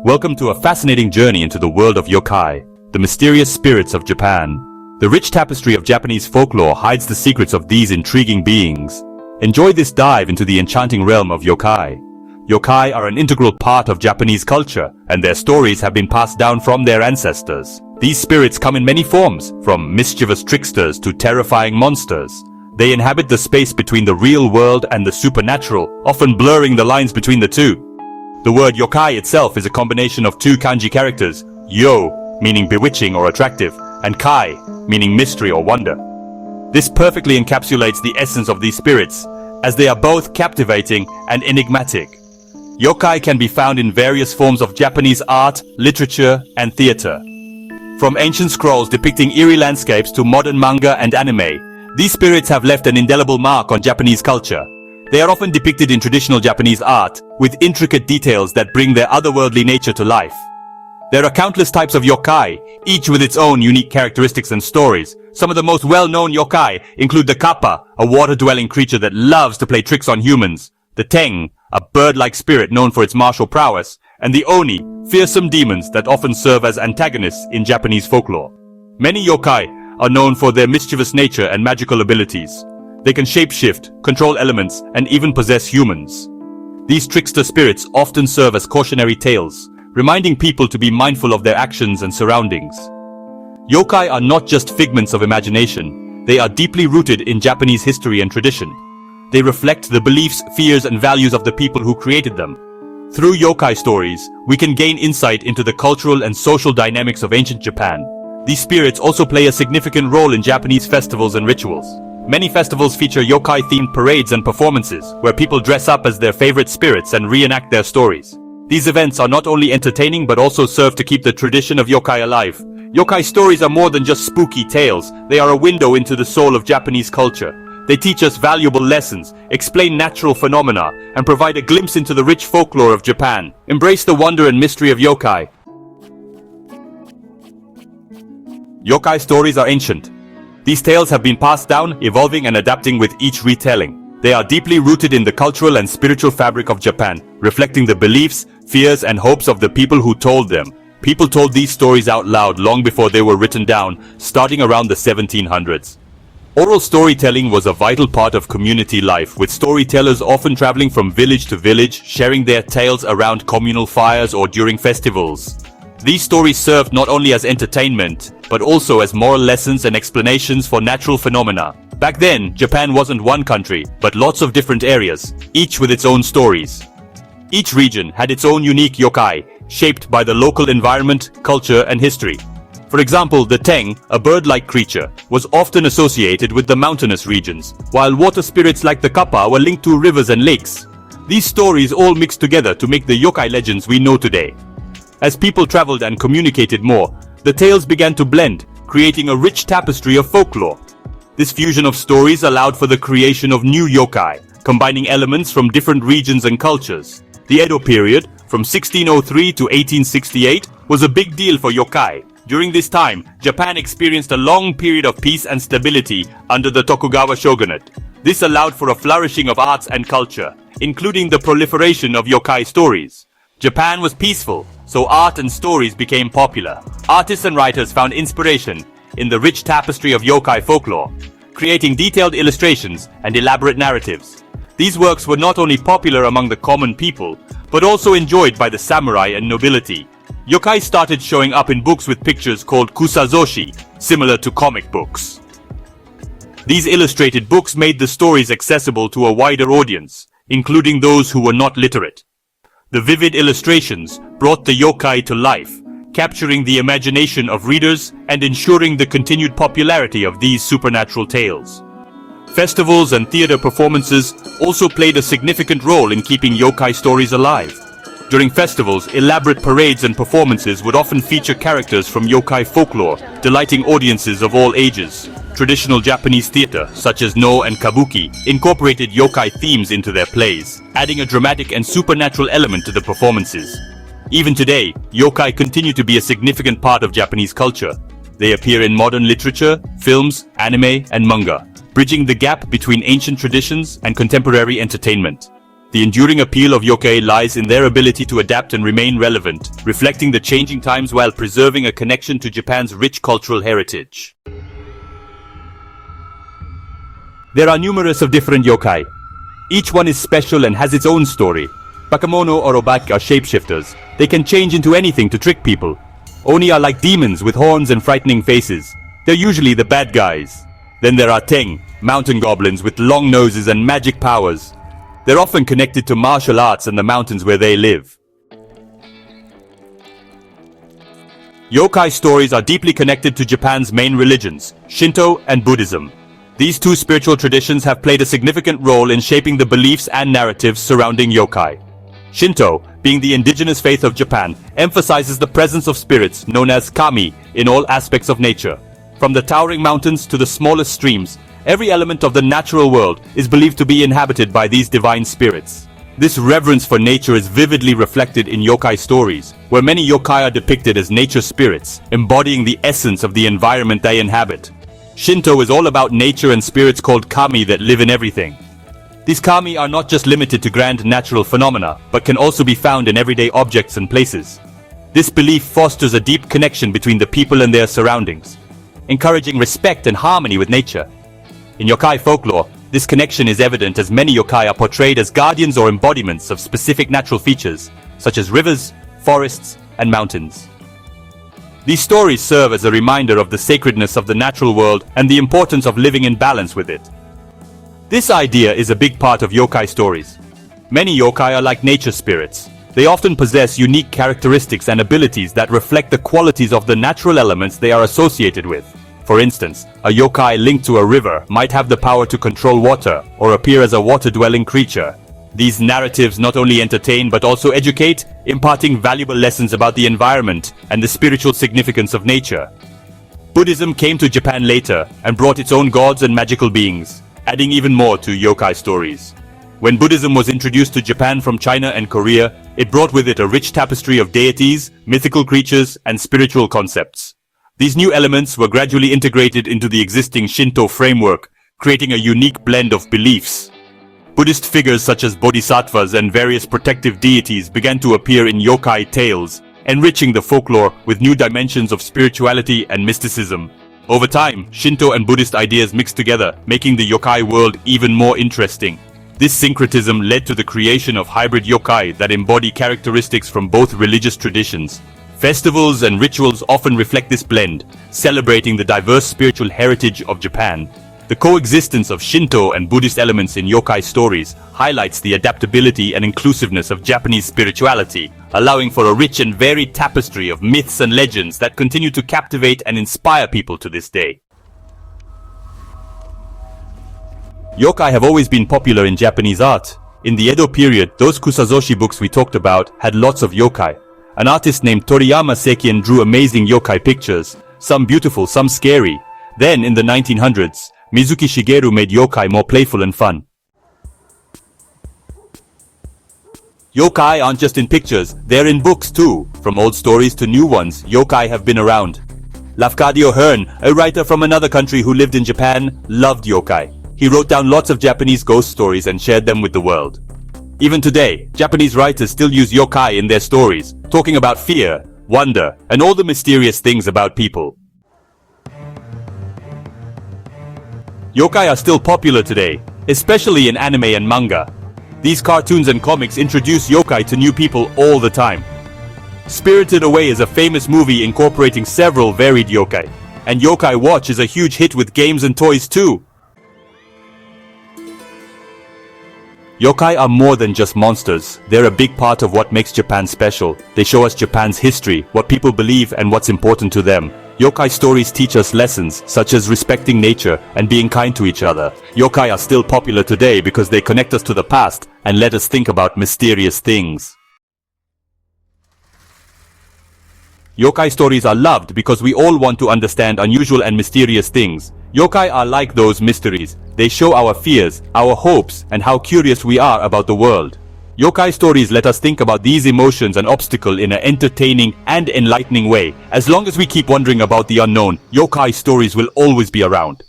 Welcome to a fascinating journey into the world of yokai, the mysterious spirits of Japan. The rich tapestry of Japanese folklore hides the secrets of these intriguing beings. Enjoy this dive into the enchanting realm of yokai. Yokai are an integral part of Japanese culture, and their stories have been passed down from their ancestors. These spirits come in many forms, from mischievous tricksters to terrifying monsters. They inhabit the space between the real world and the supernatural, often blurring the lines between the two. The word yokai itself is a combination of two kanji characters, yo, meaning bewitching or attractive, and kai, meaning mystery or wonder. This perfectly encapsulates the essence of these spirits, as they are both captivating and enigmatic. Yokai can be found in various forms of Japanese art, literature, and theater. From ancient scrolls depicting eerie landscapes to modern manga and anime, these spirits have left an indelible mark on Japanese culture. They are often depicted in traditional Japanese art, with intricate details that bring their otherworldly nature to life. There are countless types of yokai, each with its own unique characteristics and stories. Some of the most well-known yokai include the kappa, a water-dwelling creature that loves to play tricks on humans, the teng, a bird-like spirit known for its martial prowess, and the oni, fearsome demons that often serve as antagonists in Japanese folklore. Many yokai are known for their mischievous nature and magical abilities. They can shapeshift, control elements, and even possess humans. These trickster spirits often serve as cautionary tales, reminding people to be mindful of their actions and surroundings. Yokai are not just figments of imagination, they are deeply rooted in Japanese history and tradition. They reflect the beliefs, fears, and values of the people who created them. Through yokai stories, we can gain insight into the cultural and social dynamics of ancient Japan. These spirits also play a significant role in Japanese festivals and rituals. Many festivals feature yokai-themed parades and performances, where people dress up as their favorite spirits and reenact their stories. These events are not only entertaining but also serve to keep the tradition of yokai alive. Yokai stories are more than just spooky tales, they are a window into the soul of Japanese culture. They teach us valuable lessons, explain natural phenomena, and provide a glimpse into the rich folklore of Japan. Embrace the wonder and mystery of yokai. Yokai stories are ancient. These tales have been passed down, evolving and adapting with each retelling. They are deeply rooted in the cultural and spiritual fabric of Japan, reflecting the beliefs, fears, and hopes of the people who told them. People told these stories out loud long before they were written down, starting around the 1700s. Oral storytelling was a vital part of community life, with storytellers often traveling from village to village, sharing their tales around communal fires or during festivals. These stories served not only as entertainment, but also as moral lessons and explanations for natural phenomena. Back then, Japan wasn't one country, but lots of different areas, each with its own stories. Each region had its own unique yokai, shaped by the local environment, culture, and history. For example, the teng, a bird-like creature, was often associated with the mountainous regions, while water spirits like the kappa were linked to rivers and lakes. These stories all mixed together to make the yokai legends we know today. As people traveled and communicated more, the tales began to blend, creating a rich tapestry of folklore. This fusion of stories allowed for the creation of new yokai, combining elements from different regions and cultures. The Edo period, from 1603 to 1868, was a big deal for yokai. During this time, Japan experienced a long period of peace and stability under the Tokugawa shogunate. This allowed for a flourishing of arts and culture, including the proliferation of yokai stories. Japan was peaceful, so art and stories became popular. Artists and writers found inspiration in the rich tapestry of yokai folklore, creating detailed illustrations and elaborate narratives. These works were not only popular among the common people, but also enjoyed by the samurai and nobility. Yokai started showing up in books with pictures called kusazoshi, similar to comic books. These illustrated books made the stories accessible to a wider audience, including those who were not literate. The vivid illustrations brought the yokai to life, capturing the imagination of readers and ensuring the continued popularity of these supernatural tales. Festivals and theater performances also played a significant role in keeping yokai stories alive. During festivals, elaborate parades and performances would often feature characters from yokai folklore, delighting audiences of all ages. Traditional Japanese theater, such as No and Kabuki, incorporated yokai themes into their plays, adding a dramatic and supernatural element to the performances. Even today, yokai continue to be a significant part of Japanese culture. They appear in modern literature, films, anime, and manga, bridging the gap between ancient traditions and contemporary entertainment. The enduring appeal of yokai lies in their ability to adapt and remain relevant, reflecting the changing times while preserving a connection to Japan's rich cultural heritage. There are numerous of different yokai. Each one is special and has its own story. Bakemono or obaki are shapeshifters. They can change into anything to trick people. Oni are like demons with horns and frightening faces. They're usually the bad guys. Then there are Teng, mountain goblins with long noses and magic powers. They're often connected to martial arts and the mountains where they live. Yokai stories are deeply connected to Japan's main religions, Shinto and Buddhism. These two spiritual traditions have played a significant role in shaping the beliefs and narratives surrounding yokai. Shinto, being the indigenous faith of Japan, emphasizes the presence of spirits known as kami in all aspects of nature. From the towering mountains to the smallest streams, every element of the natural world is believed to be inhabited by these divine spirits. This reverence for nature is vividly reflected in yokai stories, where many yokai are depicted as nature spirits, embodying the essence of the environment they inhabit. Shinto is all about nature and spirits called kami that live in everything. These kami are not just limited to grand natural phenomena, but can also be found in everyday objects and places. This belief fosters a deep connection between the people and their surroundings, encouraging respect and harmony with nature. In yokai folklore, this connection is evident as many yokai are portrayed as guardians or embodiments of specific natural features, such as rivers, forests, and mountains. These stories serve as a reminder of the sacredness of the natural world and the importance of living in balance with it. This idea is a big part of yokai stories. Many yokai are like nature spirits. They often possess unique characteristics and abilities that reflect the qualities of the natural elements they are associated with. For instance, a yokai linked to a river might have the power to control water or appear as a water-dwelling creature. These narratives not only entertain but also educate, imparting valuable lessons about the environment and the spiritual significance of nature. Buddhism came to Japan later and brought its own gods and magical beings, adding even more to yokai stories. When Buddhism was introduced to Japan from China and Korea, it brought with it a rich tapestry of deities, mythical creatures, and spiritual concepts. These new elements were gradually integrated into the existing Shinto framework, creating a unique blend of beliefs. Buddhist figures such as bodhisattvas and various protective deities began to appear in yokai tales, enriching the folklore with new dimensions of spirituality and mysticism. Over time, Shinto and Buddhist ideas mixed together, making the yokai world even more interesting. This syncretism led to the creation of hybrid yokai that embody characteristics from both religious traditions. Festivals and rituals often reflect this blend, celebrating the diverse spiritual heritage of Japan. The coexistence of Shinto and Buddhist elements in yokai stories highlights the adaptability and inclusiveness of Japanese spirituality, allowing for a rich and varied tapestry of myths and legends that continue to captivate and inspire people to this day. Yokai have always been popular in Japanese art. In the Edo period, those kusazoshi books we talked about had lots of yokai. An artist named Toriyama Sekien drew amazing yokai pictures, some beautiful, some scary. Then, in the 1900s, Mizuki Shigeru made yokai more playful and fun. Yokai aren't just in pictures, they're in books too. From old stories to new ones, yokai have been around. Lafcadio Hearn, a writer from another country who lived in Japan, loved yokai. He wrote down lots of Japanese ghost stories and shared them with the world. Even today, Japanese writers still use yokai in their stories, talking about fear, wonder, and all the mysterious things about people. Yokai are still popular today, especially in anime and manga. These cartoons and comics introduce yokai to new people all the time. Spirited Away is a famous movie incorporating several varied yokai, and Yokai Watch is a huge hit with games and toys too. Yokai are more than just monsters. They're a big part of what makes Japan special. They show us Japan's history, what people believe, and what's important to them. Yokai stories teach us lessons, such as respecting nature and being kind to each other. Yokai are still popular today because they connect us to the past and let us think about mysterious things. Yokai stories are loved because we all want to understand unusual and mysterious things. Yokai are like those mysteries. They show our fears, our hopes, and how curious we are about the world. Yokai stories let us think about these emotions and obstacles in an entertaining and enlightening way. As long as we keep wondering about the unknown, yokai stories will always be around.